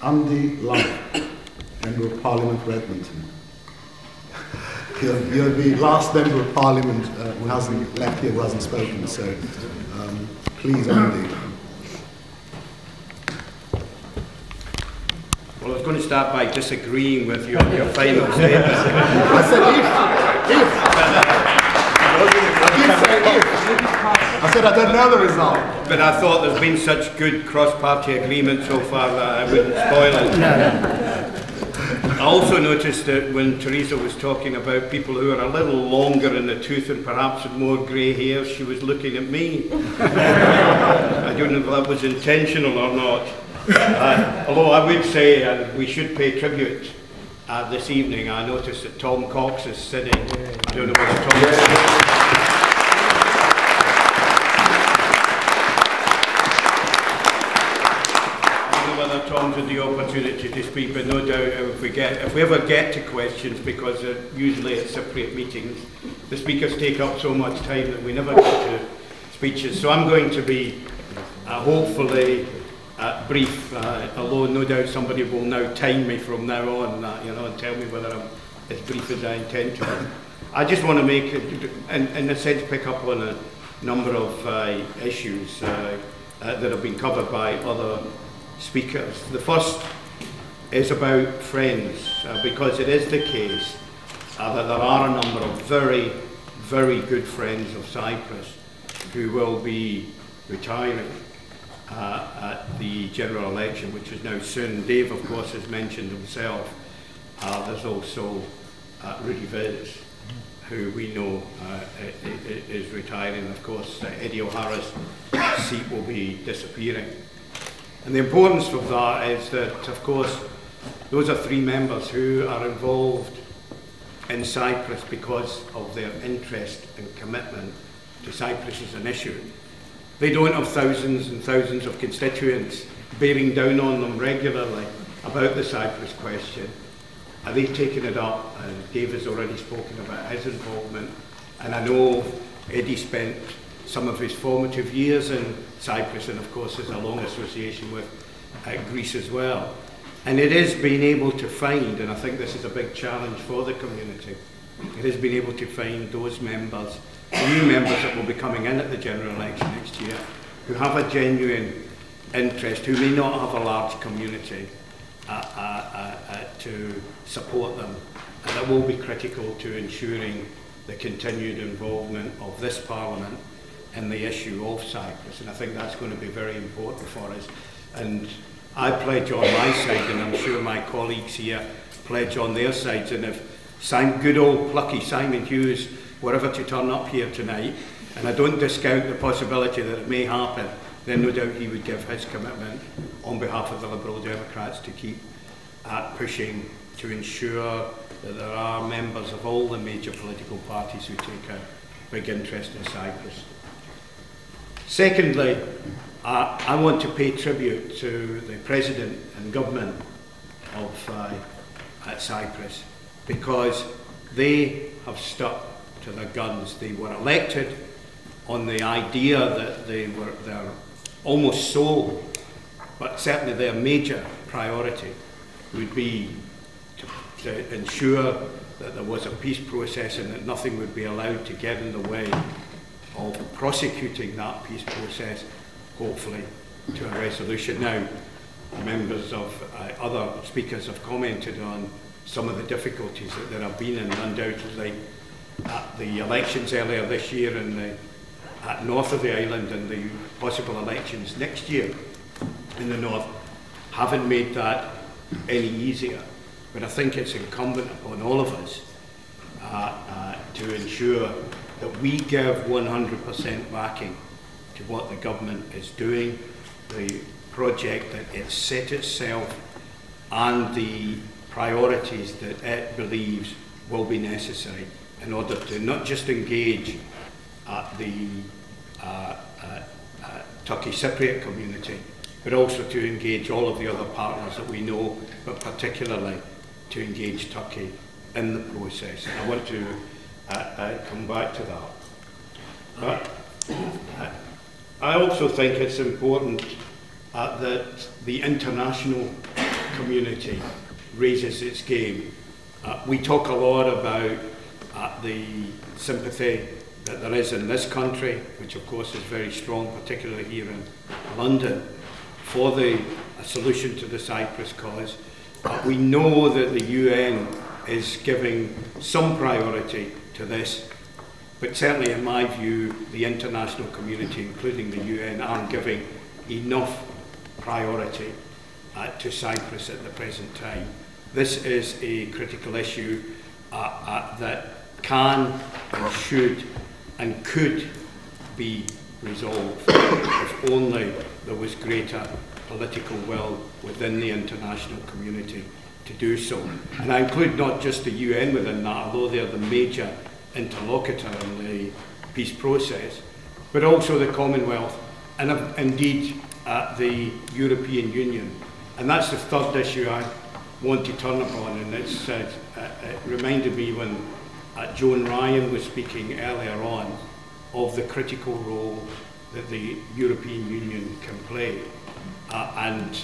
Underlining, Member of Parliament for Edmonton. You're the last Member of Parliament who hasn't left here, who hasn't spoken, so please, Andy. Well, I was going to start by disagreeing with your final statement. I said if. I did say if. I said I don't know the result. But I thought there's been such good cross-party agreement so far that I wouldn't spoil it. I also noticed that when Teresa was talking about people who are a little longer in the tooth and perhaps with more grey hair, she was looking at me. I don't know if that was intentional or not. Although I would say we should pay tribute this evening. I noticed that Tom Cox is sitting. I don't know whether Tom is. Tom's had the opportunity to speak, but no doubt if we ever get to questions, because usually at Cypriot meetings the speakers take up so much time that we never get to speeches. So I'm going to be hopefully brief, although no doubt somebody will now time me from now on, and tell me whether I'm as brief as I intend to be. I just want to make, in a sense, pick up on a number of issues that have been covered by other speakers. The first is about friends, because it is the case that there are a number of very, very good friends of Cyprus who will be retiring at the general election, which is now soon. Dave, of course, has mentioned himself. There's also Rudi Vis, who we know is retiring. Of course, Eddie OHara's seat will be disappearing. And the importance of that is that, of course, those are three members who are involved in Cyprus because of their interest and commitment to Cyprus as an issue. They don't have thousands and thousands of constituents bearing down on them regularly about the Cyprus question. And they've taken it up, and Dave has already spoken about his involvement. And I know Eddie spent some of his formative years in Cyprus, and of course there's a long association with Greece as well. And it is being able to find, and I think this is a big challenge for the community, it is being able to find those members, new members that will be coming in at the general election next year, who have a genuine interest, who may not have a large community to support them, and that will be critical to ensuring the continued involvement of this Parliament in the issue of Cyprus. And I think that's going to be very important for us. And I pledge on my side, and I'm sure my colleagues here pledge on their sides, and if good old plucky Simon Hughes were ever to turn up here tonight, and I don't discount the possibility that it may happen, then no doubt he would give his commitment on behalf of the Liberal Democrats to keep pushing to ensure that there are members of all the major political parties who take a big interest in Cyprus. Secondly, I want to pay tribute to the President and Government of Cyprus, because they have stuck to their guns. They were elected on the idea that they're almost sole, but certainly their major priority would be to ensure that there was a peace process and that nothing would be allowed to get in the way of prosecuting that peace process, hopefully to a resolution. Now, members of other speakers have commented on some of the difficulties that there have been, and undoubtedly at the elections earlier this year in the north of the island and the possible elections next year in the north haven't made that any easier. But I think it's incumbent upon all of us to ensure that we give 100% backing to what the government is doing, the project that it's set itself, and the priorities that it believes will be necessary in order to not just engage the Turkish Cypriot community, but also to engage all of the other partners that we know, but particularly to engage Turkey in the process. And I want to come back to that. But I also think it's important that the international community raises its game. We talk a lot about the sympathy that there is in this country, which of course is very strong, particularly here in London, for a solution to the Cyprus cause. We know that the UN is giving some priority to this, but certainly in my view, the international community, including the UN, aren't giving enough priority to Cyprus at the present time. This is a critical issue that can and should and could be resolved if only there was greater political will within the international community to do so. And I include not just the UN within that, although they are the major interlocutor in the peace process, but also the Commonwealth and indeed the European Union. And that's the third issue I want to turn upon, and it reminded me when Joan Ryan was speaking earlier on of the critical role that the European Union can play. And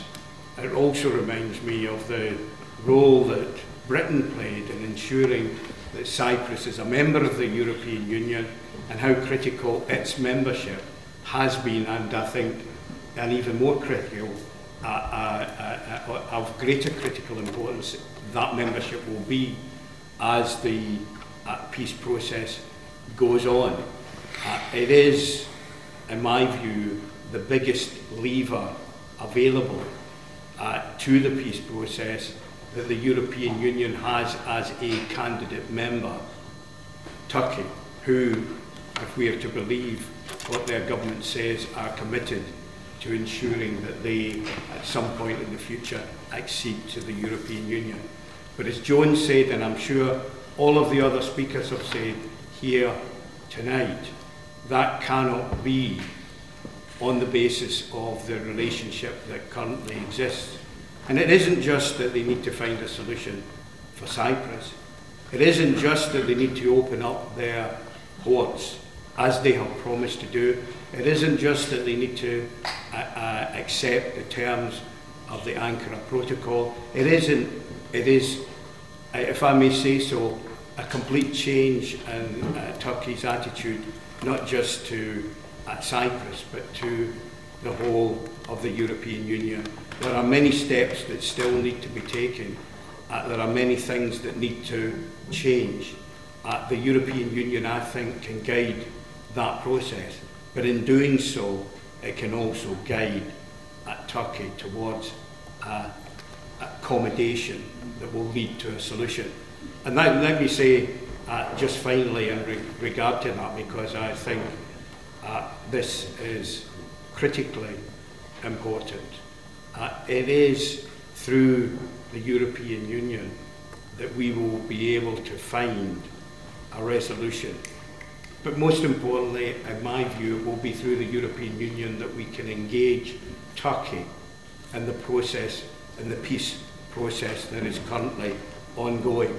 it also reminds me of the role that Britain played in ensuring that Cyprus is a member of the European Union and how critical its membership has been, and I think, and even more critical, of greater critical importance, that membership will be as the peace process goes on. It is, in my view, the biggest lever available to the peace process that the European Union has as a candidate member. Turkey, who, if we are to believe what their government says, are committed to ensuring that they, at some point in the future, accede to the European Union. But as Joan said, and I'm sure all of the other speakers have said here tonight, that cannot be on the basis of the relationship that currently exists. And it isn't just that they need to find a solution for Cyprus. It isn't just that they need to open up their ports, as they have promised to do. It isn't just that they need to accept the terms of the Ankara Protocol. It is, if I may say so, a complete change in Turkey's attitude, not just to Cyprus, but to the whole of the European Union. There are many steps that still need to be taken. There are many things that need to change. The European Union, I think, can guide that process, but in doing so, it can also guide Turkey towards accommodation that will lead to a solution. And let me say, just finally, in regard to that, because I think this is critically important. It is through the European Union that we will be able to find a resolution. But most importantly, in my view, it will be through the European Union that we can engage Turkey in the process, in the peace process that is currently ongoing.